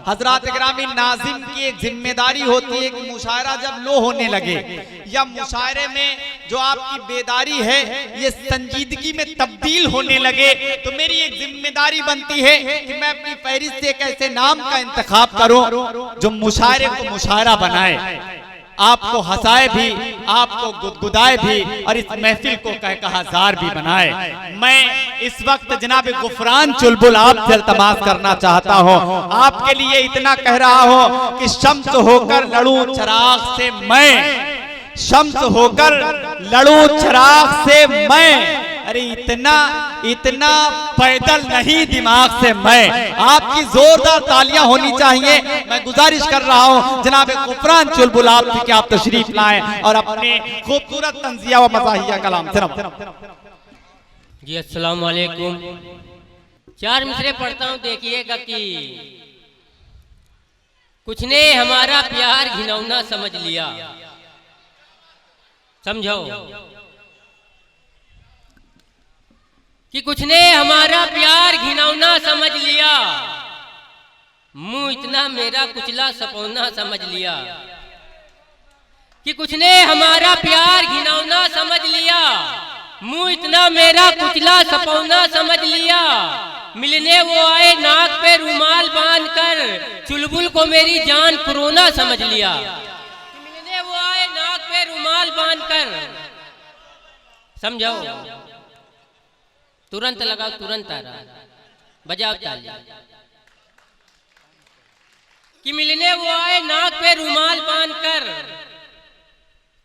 हजरात इकरामी नाज़िम की एक जिम्मेदारी होती है कि मुशायरा जब लो होने लगे या मुशायरे में जो आपकी बेदारी है ये संजीदगी में तब्दील होने लगे, तो मेरी एक जिम्मेदारी बनती है कि मैं अपनी फहरिस्त से एक ऐसे नाम का इंतखाब करूं जो मुशायरे को मुशायरा बनाए, आपको हंसाए भी, आपको गुदगुदाए भी और इस महफिल को कहकहाजार भी बनाए। मैं इस वक्त जनाब गुफरान चुलबुल आपसे इल्तमास करना चाहता हूँ, आपके लिए इतना कह रहा हूँ कि शम्स होकर लड़ूं चिराग से मैं, शम्स होकर लड़ूं चिराग से मैं, अरे इतना पैदल नहीं दिमाग से मैं। आपकी जोरदार तालियां होनी चाहिए। मैं गुजारिश कर रहा हूं जनाब गुफरान चुलबुल आप कि आप तशरीफ लाएं और अपने खूबसूरत तंजिया व मज़ाहिया कलाम से। जी अस्सलाम वालेकुम। चार मिसरे पढ़ता हूं, देखिएगा कि कुछ ने हमारा प्यार घिनौना समझ लिया, समझो कि कुछ ने हमारा प्यार घिनौना समझ लिया, मुंह इतना मेरा कुचला सपौना समझ लिया। कि कुछ ने हमारा प्यार घिनौना समझ लिया, मुंह इतना मेरा कुचला सपौना समझ लिया। मिलने वो आए नाक पे रुमाल बांधकर, चुलबुल को मेरी जान कोरोना समझ लिया। मिलने वो आए नाक पे रुमाल बांधकर, समझो तुरंत लगाओ, तुरंत आ रहा, बजाओ ताली। कि मिलने वो आए नाक पे रुमाल बांधकर,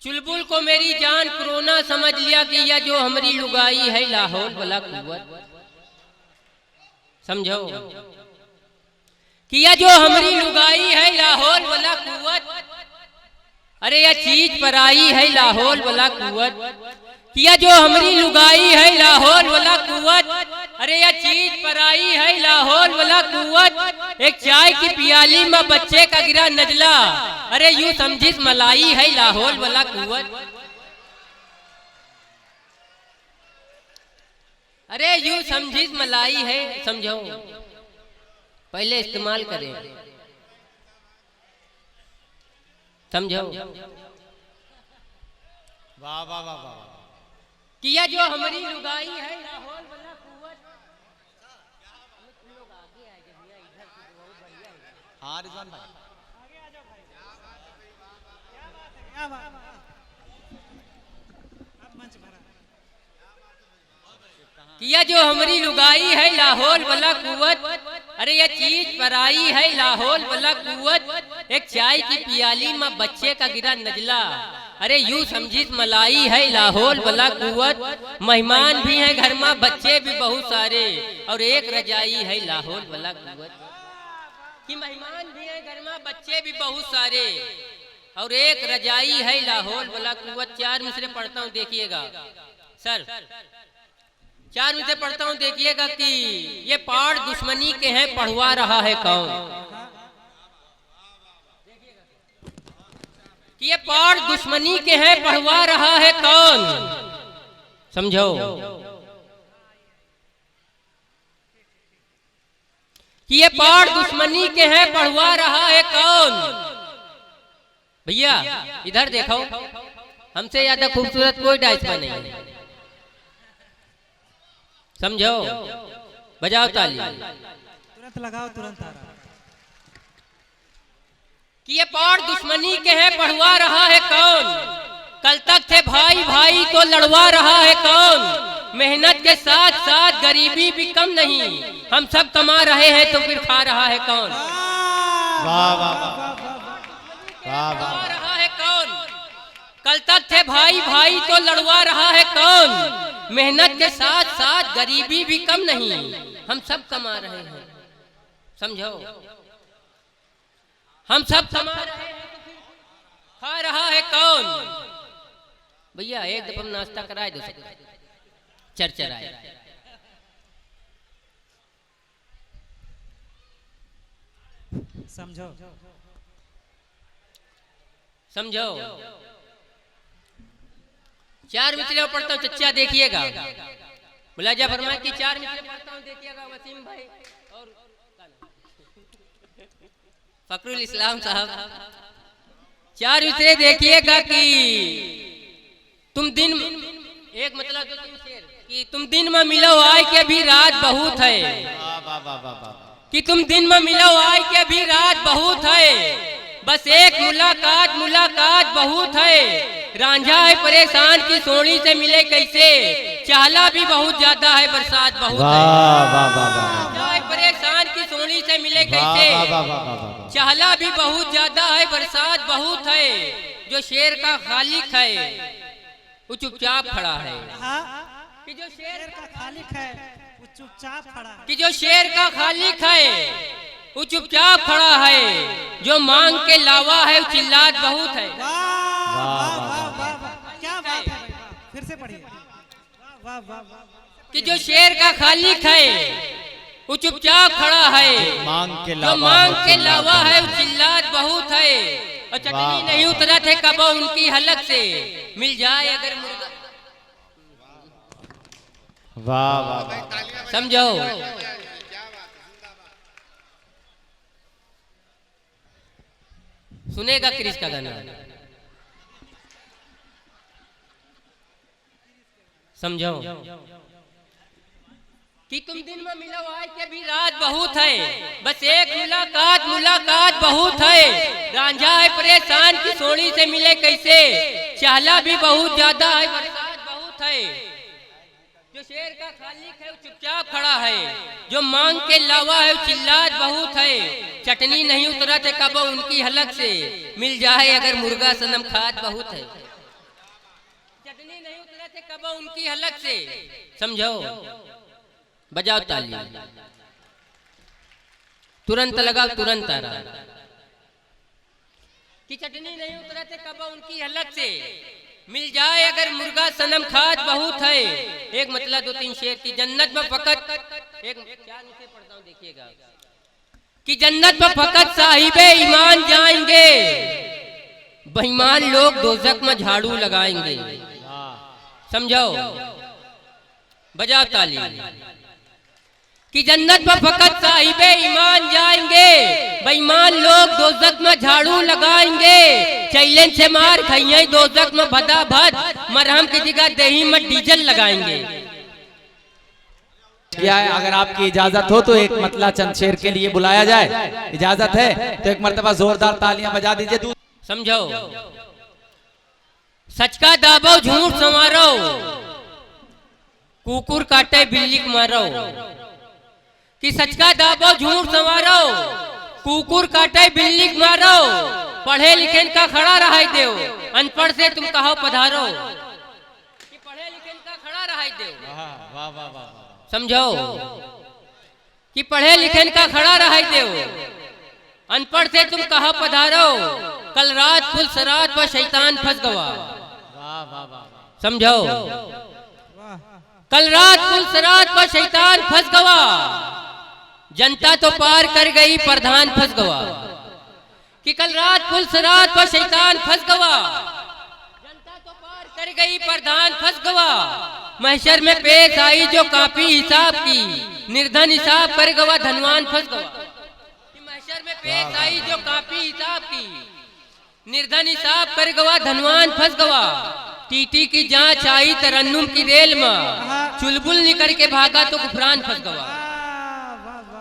चुलबुल को मेरी जान कोरोना समझ लिया। कि यह जो हमारी लुगाई है लाहौल वाला कुव्वत, समझो कि यह जो हमारी लुगाई है लाहौल वाला कुव्वत, अरे यह चीज पराई है लाहौल वाला कुव्वत। किया जो हमारी लुगाई है लाहौल वाला कुव्वत, अरे यह चीज पराई है लाहौल वाला कुव्वत। एक चाय की पियाली में बच्चे का गिरा नजला, अरे यूं समझिस मलाई है लाहौल वाला कुव्वत। अरे यूं समझिस मलाई है, समझो पहले इस्तेमाल करें, समझो। वाह वाह वाह वाह। किया जो हमारी लुगाई है लाहौल वाला कुव्वत। हाँ रिजवान भाई किया जो हमारी लुगाई है लाहौल वाला कुव्वत, अरे यह चीज पराई है लाहौल वाला कुव्वत। एक चाय की पियाली में बच्चे का गिरा नजला, अरे यूं समझिस मलाई है लाहौल वाला कुव्वत। मेहमान भी हैं घर में, बच्चे भी बहुत सारे, और एक रजाई है लाहौल वाला कुव्वत। कि मेहमान भी हैं घर में, बच्चे भी बहुत सारे, और एक रजाई है लाहौल वाला कुव्वत। चार मिसरे पढ़ता हूँ, देखिएगा सर, चार मिसरे पढ़ता हूँ, देखिएगा कि ये पाड़ दुश्मनी के हैं, पढ़वा रहा है कौन। कि ये पाड़ दुश्मनी के हैं, पढ़वा रहा है कौन, समझो। कि ये पाड़ दुश्मनी के हैं, पढ़वा रहा है कौन। भैया इधर देखो, हमसे ज्यादा खूबसूरत कोई डांसमा नहीं है, समझो। बजाओ ताली, तुरंत लगाओ, तुरंत आ रहा। कि ये पाड़ दुश्मनी के हैं, पढ़वा रहा है कौन। कल तक थे भाई भाई तो लड़वा रहा है कौन। मेहनत के साथ साथ गरीबी भी कम नहीं, हम सब कमा रहे हैं तो फिर खा रहा है कौन। वाह वाह वाह वाह। रहा है कौन। कल तक थे भाई भाई तो लड़वा रहा है कौन। मेहनत के साथ साथ गरीबी भी कम नहीं, हम सब कमा रहे हैं, समझो। हम सब कमा रहे हैं तो फिर खा रहा है कौन। भैया एक दफा नाश्ता कराए दो, चरचराए। समझो समझो। चार मिसरे पढ़ता हूँ, चच्चा देखिएगा, मुलाजा फरमाए कि चार मिसरे पढ़ता हूँ, देखिएगा वसीम भाई। और फखरुल इस्लाम साहब, चार विषय देखिएगा कि तुम दिन एक मतलब जो तुम शेर कि तुम दिन में मिलो आय के भी रात बहुत है, कि तुम दिन में मिलो आय के भी रात बहुत है, बस एक मुलाकात मुलाकात बहुत है, रांझा है परेशान की सोनी से मिले कैसे, चाहला भी बहुत ज्यादा है बरसात बहुत है, रांझा है परेशान की सोनी से मिले कैसे, चाहला भी बहुत ज्यादा है बरसात बहुत है, जो शेर का खालिक है वो चुपचाप खड़ा है, कि जो शेर का खालिक है वो चुपचाप खड़ा है, कि जो शेर का खालिक है वो चुपचाप खड़ा है, जो मांग के लावा है वो चिल्लात बहुत है। वाह वाह वाह वाह वाह, क्या बात है भाई, फिर से पढ़िए। वाह वाह वाह वाह, कि जो शेर का खालिक है वो चुपचाप खड़ा है, जो मांग के लावा है वो चिल्लात बहुत है, और चटनी नहीं उतरा थे कब उनकी हलक से, मिल जाए अगर मुर्गा। वाह वाह, समझो, सुनेगा क्रिस का गाना, समझो कि तुम दिन में मिलो आए के भी रात बहुत है, बस एक मुलाकात मुलाकात बहुत है, रांझा है परेशान की सोनी से मिले कैसे, चाहला भी बहुत ज्यादा है बरसात बहुत है, जो शेर का खालिक है वो चुपचाप खड़ा है, जो मांग के लावा है वो चिल्लात बहुत है, चटनी नहीं उतरा थे कब उनकी हलक से, मिल जाए अगर मुर्गा सनम खात बहुत है, चटनी नहीं उतरा थे कब उनकी हलक से। समझो, बजाओ ताली, तुरंत लगाओ तुरंत आ रहा, कि चटनी नहीं उतरा थे कब उनकी हलक से, मिल जाए अगर मुर्गा सनम खात बहुत है। एक मतलब दो तीन शेर की जन्नत में फकत एक चार नीचे पढ़ता हूँ देखिएगा, कि जन्नत में फकत साहिबे ईमान जाएंगे, बेईमान लोग दोजख में झाड़ू लगाएंगे। समझो, बजाओ ताली, कि जन्नत में फकत साहिबे ईमान जाएंगे, बेईमान लोग दोजख में झाड़ू लगाएंगे, चैलेंज से मार खाइए दोजख में भदा भद, मरहम की जगह दही में डीजल लगाएंगे। क्या है, अगर आपकी इजाजत हो तो एक मतला चंद शेर के लिए बुलाया जाए, इजाजत है तो एक मर्तबा जोरदार तालियां बजा दीजिए। समझो, सच का दाबो झूठ संवारो, कुकुर काटे बिल्ली मारो, कि सच का दाबो झूठ संवारो, कुकुर काटे बिल्ली मारो, पढ़े लिखे का खड़ा रहा देव, अनपढ़ से तुम कहो पधारो, कि पढ़े लिखे का खड़ा रहा देव। समझो, कि पढ़े लिखे का खड़ा रहा देव, अनपढ़ से तुम कहो पधारो, कल रात फुल सरात पर शैतान फंस गवा। समझो, कल रात फुल सरात पर शैतान फंस गवा, जनता तो पार कर गई प्रधान फंस गवा, कि कल रात फुल सरात पर शैतान फंस गवा, जनता तो पार कर गई प्रधान फंस गवा, महशर में पेश आई जो कापी हिसाब की, निर्धन हिसाब कर गवा धनवान फंस गवा, कि महशर में पेश आई जो कापी हिसाब की, निर्धन हिसाब कर गवा धनवान फंस गवा, टीटी की जांच आई तरन्नुम की रेल में, चुलबुल निकल के भागा तो गुफरान फंस गवा।